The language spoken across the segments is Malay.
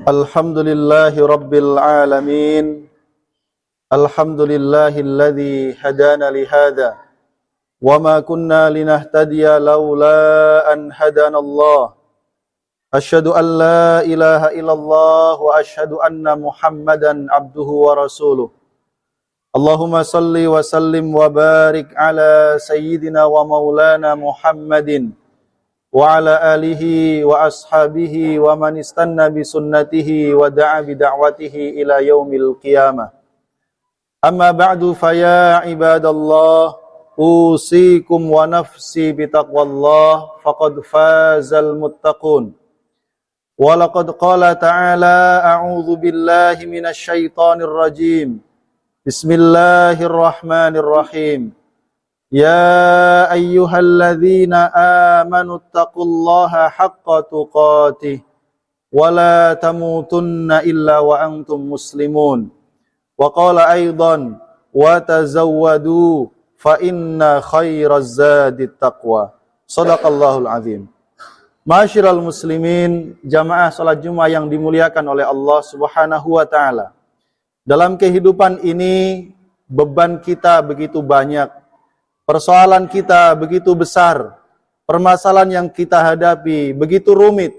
Alhamdulillahi Rabbil Alamin. Alhamdulillahilladzi hadana lihada wa ma kunna linahtadiya laula an hadana Allah. Asyhadu an la ilaha illallah wa asyhadu anna Muhammadan abduhu wa rasuluh. Allahumma salli wa sallim wa barik ala sayyidina wa maulana Muhammadin wa ala alihi wa ashabihi wa man istanna bi sunnatihi wa da'a bi da'watihi ila yaumil qiyamah. Amma ba'du fa ya ibadallah usikum wa nafsi bi taqwallah faqad fazal muttaqun. Wa laqad qala ta'ala a'udzu billahi minasy syaithanir rajim. Bismillahirrahmanirrahim. Ya ayyuhalladzina amanu taqullaha haqqa tuqatih wa la tamutunna illa wa antum muslimun. Wa qala aidan wa tazawwadu fa inna khairaz zadit taqwa. Shadaqallahul azim. Ma'asyiral muslimin, jamaah salat Jumat yang dimuliakan oleh Allah Subhanahu wa taala. Dalam kehidupan ini beban kita begitu banyak. Persoalan kita begitu besar, permasalahan yang kita hadapi begitu rumit.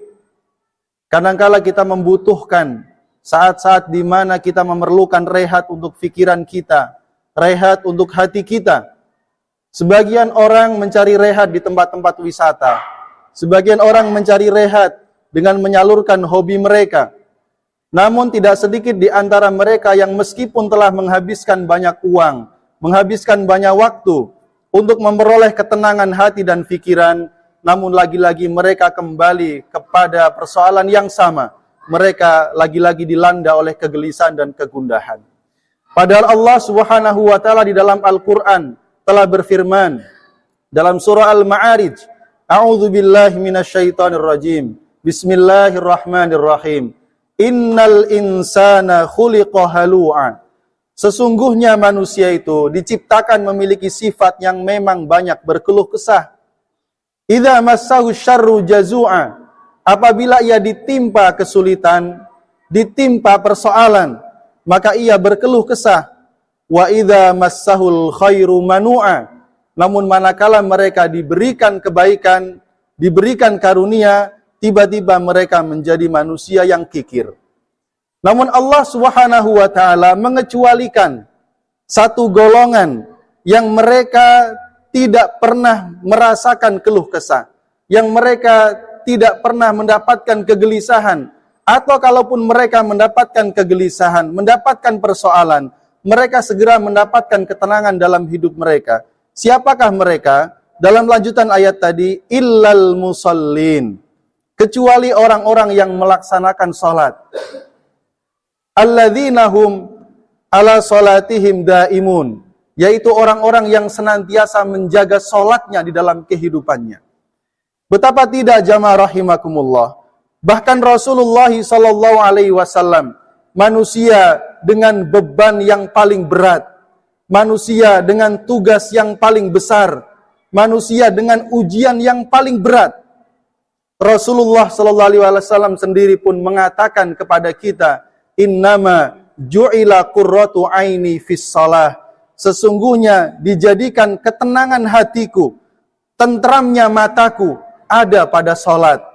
Kadangkala kita membutuhkan saat-saat di mana kita memerlukan rehat untuk pikiran kita, rehat untuk hati kita. Sebagian orang mencari rehat di tempat-tempat wisata. Sebagian orang mencari rehat dengan menyalurkan hobi mereka. Namun tidak sedikit di antara mereka yang meskipun telah menghabiskan banyak uang, menghabiskan banyak waktu, untuk memperoleh ketenangan hati dan pikiran, namun lagi-lagi mereka kembali kepada persoalan yang sama. Mereka lagi-lagi dilanda oleh kegelisahan dan kegundahan. Padahal Allah Subhanahu wa taala di dalam Al-Qur'an telah berfirman dalam surah Al-Ma'arij, A'udzu billahi minasyaitonir rajim. Bismillahirrahmanirrahim. Innal insana khuliqa halu'a. Sesungguhnya manusia itu diciptakan memiliki sifat yang memang banyak berkeluh kesah. Idza massahu syarru jazu'a. Apabila ia ditimpa kesulitan, ditimpa persoalan, maka ia berkeluh kesah. Wa idza massahul khairu manu'a. Namun manakala mereka diberikan kebaikan, diberikan karunia, tiba-tiba mereka menjadi manusia yang kikir. Namun Allah Subhanahu wa taala mengecualikan satu golongan yang mereka tidak pernah merasakan keluh kesah, yang mereka tidak pernah mendapatkan kegelisahan, atau kalaupun mereka mendapatkan kegelisahan, mendapatkan persoalan, mereka segera mendapatkan ketenangan dalam hidup mereka. Siapakah mereka? Dalam lanjutan ayat tadi, illal musallin, kecuali orang-orang yang melaksanakan salat. Alladzina hum ala salatihim daimun, yaitu orang-orang yang senantiasa menjaga salatnya di dalam kehidupannya. Betapa tidak jamaah rahimakumullah. Bahkan Rasulullah sallallahu alaihi wasallam, manusia dengan beban yang paling berat, manusia dengan tugas yang paling besar, manusia dengan ujian yang paling berat. Rasulullah sallallahu alaihi wasallam sendiri pun mengatakan kepada kita, innama ju'ila qurratu aini fis shalah. Sesungguhnya dijadikan ketenangan hatiku, tentramnya mataku ada pada salat.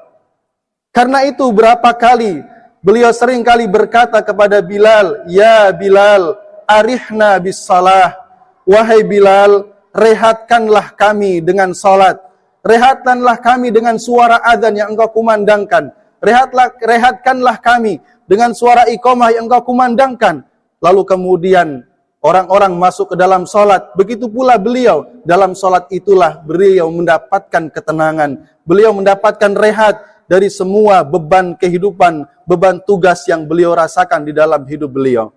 Karena itu berapa kali beliau sering kali berkata kepada Bilal, ya Bilal, arihna bis salah. Wahai Bilal, rehatkanlah kami dengan salat. Rehatkanlah kami dengan suara adzan yang engkau kumandangkan. Rehatkanlah kami dengan suara iqamah yang engkau kumandangkan. Lalu kemudian orang-orang masuk ke dalam salat. Begitu pula beliau. Dalam salat itulah beliau mendapatkan ketenangan. Beliau mendapatkan rehat dari semua beban kehidupan, beban tugas yang beliau rasakan di dalam hidup beliau.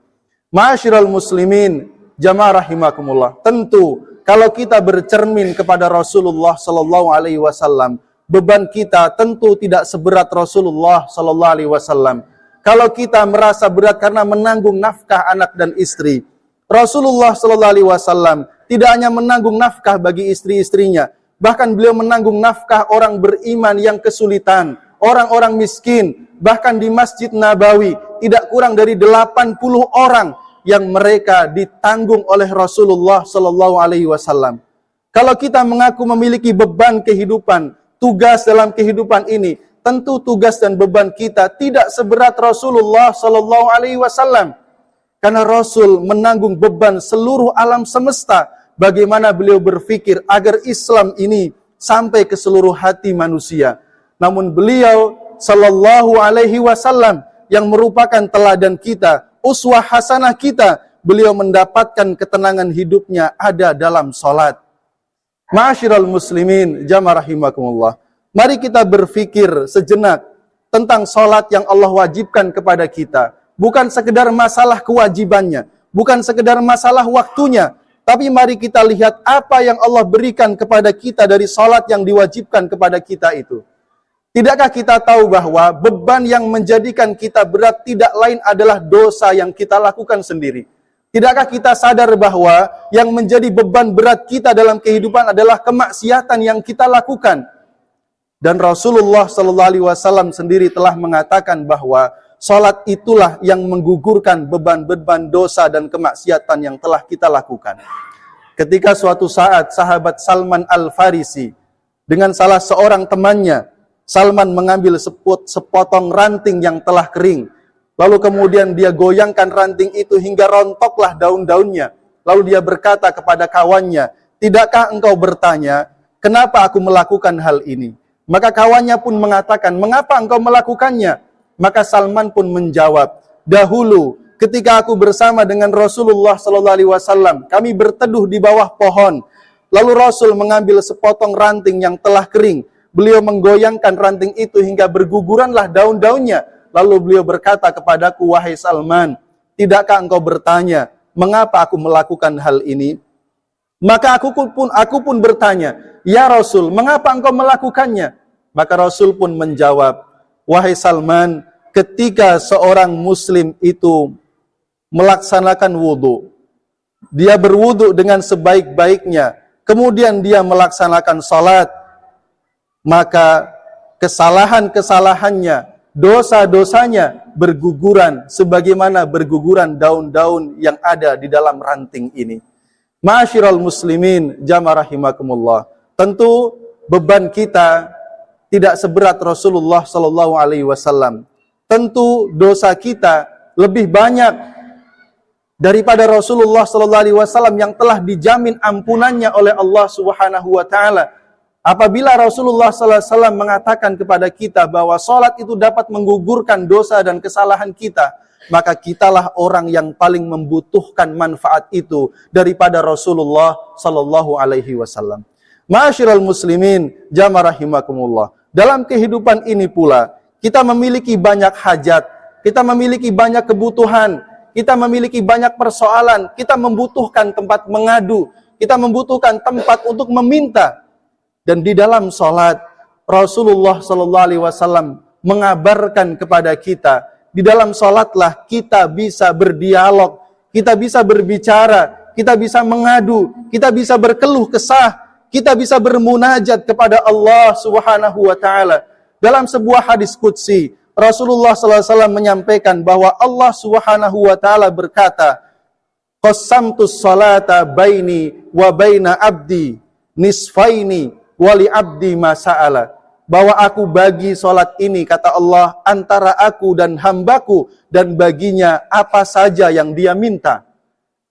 Ma'asyiral muslimin, jamaah rahimakumullah. Tentu kalau kita bercermin kepada Rasulullah sallallahu alaihi wasallam, beban kita tentu tidak seberat Rasulullah sallallahu alaihi wasallam. Kalau kita merasa berat karena menanggung nafkah anak dan istri, Rasulullah sallallahu alaihi wasallam tidak hanya menanggung nafkah bagi istri-istrinya, bahkan beliau menanggung nafkah orang beriman yang kesulitan, orang-orang miskin, bahkan di Masjid Nabawi tidak kurang dari 80 orang yang mereka ditanggung oleh Rasulullah Sallallahu Alaihi Wasallam. Kalau kita mengaku memiliki beban kehidupan, tugas dalam kehidupan ini, tentu tugas dan beban kita tidak seberat Rasulullah Sallallahu Alaihi Wasallam. Karena Rasul menanggung beban seluruh alam semesta. Bagaimana beliau berpikir agar Islam ini sampai ke seluruh hati manusia. Namun beliau Sallallahu Alaihi Wasallam yang merupakan teladan kita, uswah hasanah kita, beliau mendapatkan ketenangan hidupnya ada dalam salat. Ma'asyiral muslimin, jamaah rahimakumullah. Mari kita berpikir sejenak tentang salat yang Allah wajibkan kepada kita. Bukan sekedar masalah kewajibannya, bukan sekedar masalah waktunya, tapi mari kita lihat apa yang Allah berikan kepada kita dari salat yang diwajibkan kepada kita itu. Tidakkah kita tahu bahwa beban yang menjadikan kita berat tidak lain adalah dosa yang kita lakukan sendiri? Tidakkah kita sadar bahwa yang menjadi beban berat kita dalam kehidupan adalah kemaksiatan yang kita lakukan? Dan Rasulullah Sallallahu Alaihi Wasallam sendiri telah mengatakan bahwa salat itulah yang menggugurkan beban-beban dosa dan kemaksiatan yang telah kita lakukan. Ketika suatu saat sahabat Salman Al-Farisi dengan salah seorang temannya, Salman mengambil sepotong ranting yang telah kering. Lalu kemudian dia goyangkan ranting itu hingga rontoklah daun-daunnya. Lalu dia berkata kepada kawannya, "Tidakkah engkau bertanya, kenapa aku melakukan hal ini?" Maka kawannya pun mengatakan, "Mengapa engkau melakukannya?" Maka Salman pun menjawab, "Dahulu ketika aku bersama dengan Rasulullah Sallallahu Alaihi Wasallam, kami berteduh di bawah pohon. Lalu Rasul mengambil sepotong ranting yang telah kering. Beliau menggoyangkan ranting itu hingga berguguranlah daun-daunnya. Lalu beliau berkata kepadaku, 'Wahai Salman, tidakkah engkau bertanya, mengapa aku melakukan hal ini?' Maka aku pun bertanya, 'Ya Rasul, mengapa engkau melakukannya?' Maka Rasul pun menjawab, 'Wahai Salman, ketika seorang muslim itu melaksanakan wudhu, dia berwudhu dengan sebaik-baiknya, kemudian dia melaksanakan salat, maka kesalahan-kesalahannya, dosa-dosanya berguguran sebagaimana berguguran daun-daun yang ada di dalam ranting ini.'" Ma'asyiral muslimin, jamaah rahimakumullah. Tentu beban kita tidak seberat Rasulullah Sallallahu Alaihi Wasallam. Tentu dosa kita lebih banyak daripada Rasulullah Sallallahu Alaihi Wasallam yang telah dijamin ampunannya oleh Allah Subhanahu Wa Taala. Apabila Rasulullah Sallallahu Alaihi Wasallam mengatakan kepada kita bahwa salat itu dapat menggugurkan dosa dan kesalahan kita, maka kitalah orang yang paling membutuhkan manfaat itu daripada Rasulullah Sallallahu Alaihi Wasallam. Ma'asyiral muslimin, jamaah rahimakumullah. Dalam kehidupan ini pula, kita memiliki banyak hajat, kita memiliki banyak kebutuhan, kita memiliki banyak persoalan, kita membutuhkan tempat mengadu, kita membutuhkan tempat untuk meminta. Dan di dalam salat, Rasulullah Sallallahu Alaihi Wasallam mengabarkan kepada kita, di dalam salatlah kita bisa berdialog, kita bisa berbicara, kita bisa mengadu, kita bisa berkeluh kesah, kita bisa bermunajat kepada Allah Subhanahu wa taala. Dalam sebuah hadis qudsi, Rasulullah sallallahu alaihi wasallam menyampaikan bahwa Allah Subhanahu wa taala berkata, "Qassamtus salata baini wa baina abdi nisfaini wa li abdi ma sa'ala." Bahwa aku bagi salat ini, kata Allah, antara aku dan hambaku, dan baginya apa saja yang dia minta.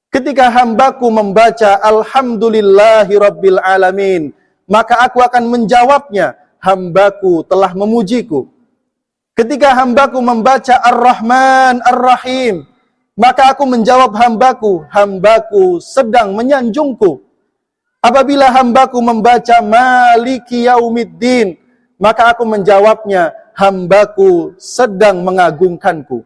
Ketika hambaku membaca Alhamdulillahi Rabbil Alamin, maka aku akan menjawabnya, hambaku telah memujiku. Ketika hambaku membaca Ar-Rahman Ar-Rahim, maka aku menjawab hambaku sedang menyanjungku. Apabila hambaku membaca Maliki Yaumiddin, maka aku menjawabnya, hambaku sedang mengagungkanku.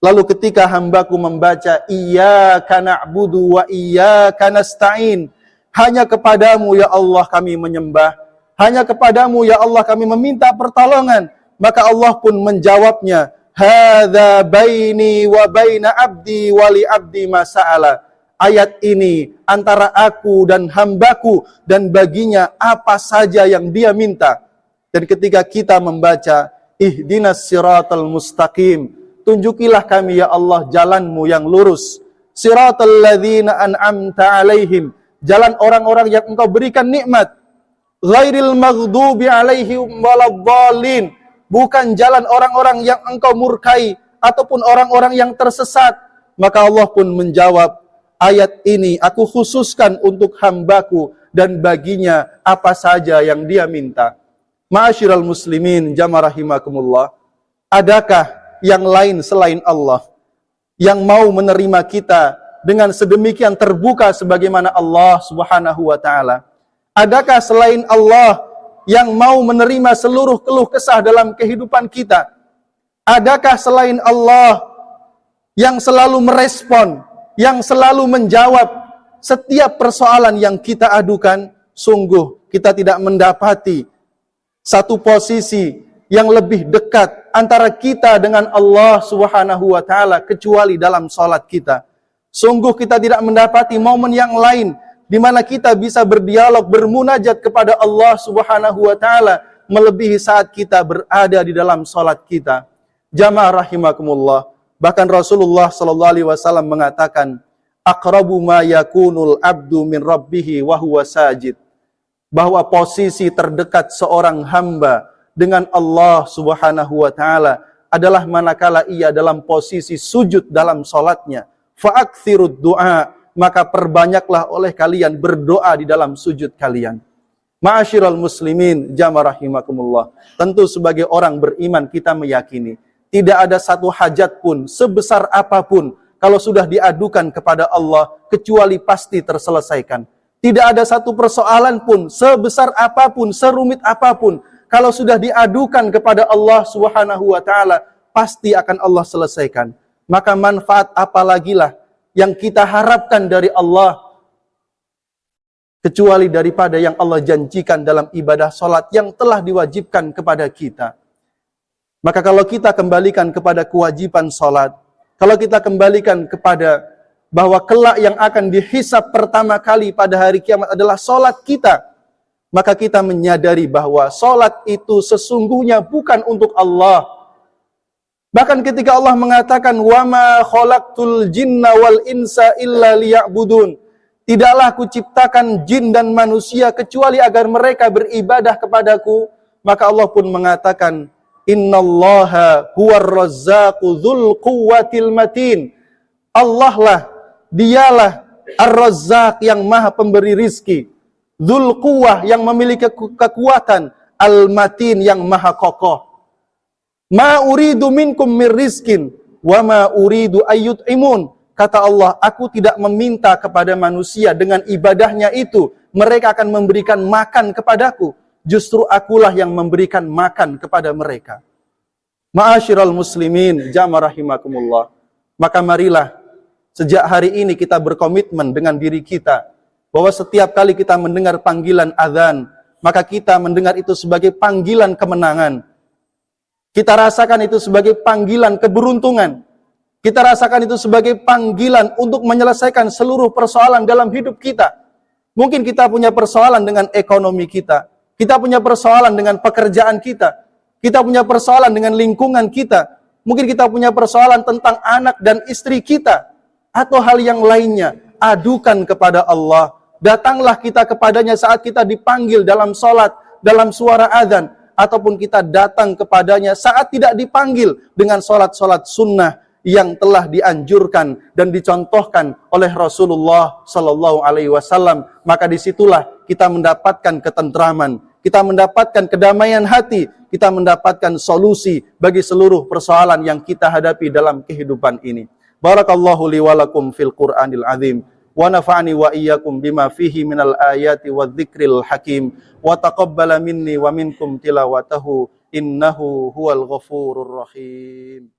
Lalu ketika hambaku membaca Iyyaka na'budu wa iyyaka nasta'in, hanya kepadamu ya Allah kami menyembah, hanya kepadamu ya Allah kami meminta pertolongan, maka Allah pun menjawabnya, hadza baini wa baina abdi wa li abdi ma sa'ala. Ayat ini antara aku dan hambaku, dan baginya apa saja yang dia minta. Dan ketika kita membaca ihdinas siratal mustaqim. Tunjukilah kami ya Allah jalanmu yang lurus. Siratal ladzina an'amta alaihim. Jalan orang-orang yang engkau berikan nikmat. Ghairil maghdubi alaihim waladdallin. Bukan jalan orang-orang yang engkau murkai ataupun orang-orang yang tersesat. Maka Allah pun menjawab, ayat ini aku khususkan untuk hambaku dan baginya apa saja yang dia minta. Ma'asyiral muslimin jamaah rahimakumullah. Adakah yang lain selain Allah yang mau menerima kita dengan sedemikian terbuka sebagaimana Allah Subhanahu wa taala? Adakah selain Allah yang mau menerima seluruh keluh kesah dalam kehidupan kita? Adakah selain Allah yang selalu merespon, yang selalu menjawab setiap persoalan yang kita adukan? Sungguh kita tidak mendapati satu posisi yang lebih dekat antara kita dengan Allah Subhanahu wa taala kecuali dalam salat kita. Sungguh kita tidak mendapati momen yang lain di mana kita bisa berdialog, bermunajat kepada Allah Subhanahu wa taala melebihi saat kita berada di dalam salat kita. Jamaah rahimakumullah. Bahkan Rasulullah sallallahu alaihi wasallam mengatakan, aqrabu ma yakunul abdu min rabbih wa huwa sajid. Bahwa posisi terdekat seorang hamba dengan Allah Subhanahu wa taala adalah manakala ia dalam posisi sujud dalam salatnya. Fa'aktsirud du'a, maka perbanyaklah oleh kalian berdoa di dalam sujud kalian. Ma'asyiral muslimin jamaah rahimakumullah. Tentu sebagai orang beriman kita meyakini tidak ada satu hajat pun sebesar apapun kalau sudah diadukan kepada Allah kecuali pasti terselesaikan. Tidak ada satu persoalan pun sebesar apapun, serumit apapun, kalau sudah diadukan kepada Allah Subhanahu wa taala, pasti akan Allah selesaikan. Maka manfaat apalagilah yang kita harapkan dari Allah kecuali daripada yang Allah janjikan dalam ibadah salat yang telah diwajibkan kepada kita. Maka kalau kita kembalikan kepada kewajiban salat, kalau kita kembalikan kepada bahwa kelak yang akan dihisab pertama kali pada hari kiamat adalah salat kita, maka kita menyadari bahwa salat itu sesungguhnya bukan untuk Allah. Bahkan ketika Allah mengatakan, وَمَا خَلَقْتُ الْجِنَّ وَالْإِنْسَ إِلَّا لِيَعْبُدُونَ. Tidaklah aku ciptakan jin dan manusia kecuali agar mereka beribadah kepadaku. Maka Allah pun mengatakan, Innallaha huwar razzaqu dzul quwwatil matin. Allah lah, dialah Ar-Razzaq yang maha pemberi rizki. Dzul quwwah yang memiliki kekuatan, Al-Matin yang maha kokoh. Ma uridu minkum mir rizkin wa ma uridu ayyut'imun. Kata Allah, aku tidak meminta kepada manusia dengan ibadahnya itu mereka akan memberikan makan kepadaku. Justru akulah yang memberikan makan kepada mereka. Ma'asyiral muslimin jamaah rahimakumullah. Maka marilah sejak hari ini kita berkomitmen dengan diri kita bahwa setiap kali kita mendengar panggilan azan, maka kita mendengar itu sebagai panggilan kemenangan. Kita rasakan itu sebagai panggilan keberuntungan. Kita rasakan itu sebagai panggilan untuk menyelesaikan seluruh persoalan dalam hidup kita. Mungkin kita punya persoalan dengan ekonomi kita. Kita punya persoalan dengan pekerjaan kita. Kita punya persoalan dengan lingkungan kita. Mungkin kita punya persoalan tentang anak dan istri kita. Atau hal yang lainnya. Adukan kepada Allah. Datanglah kita kepadanya saat kita dipanggil dalam sholat, dalam suara azan, ataupun kita datang kepadanya saat tidak dipanggil dengan sholat-sholat sunnah yang telah dianjurkan dan dicontohkan oleh Rasulullah Sallallahu Alaihi Wasallam. Maka disitulah kita mendapatkan ketentraman, kita mendapatkan kedamaian hati, kita mendapatkan solusi bagi seluruh persoalan yang kita hadapi dalam kehidupan ini. Barakallahu li wa lakum fil Qur'anil azim. Wa nafa'ani wa iyyakum bima fihi minal ayati wadh-dhikril hakim wa taqabbala minni wa minkum tilawatahu innahu huwal ghafurur rahim.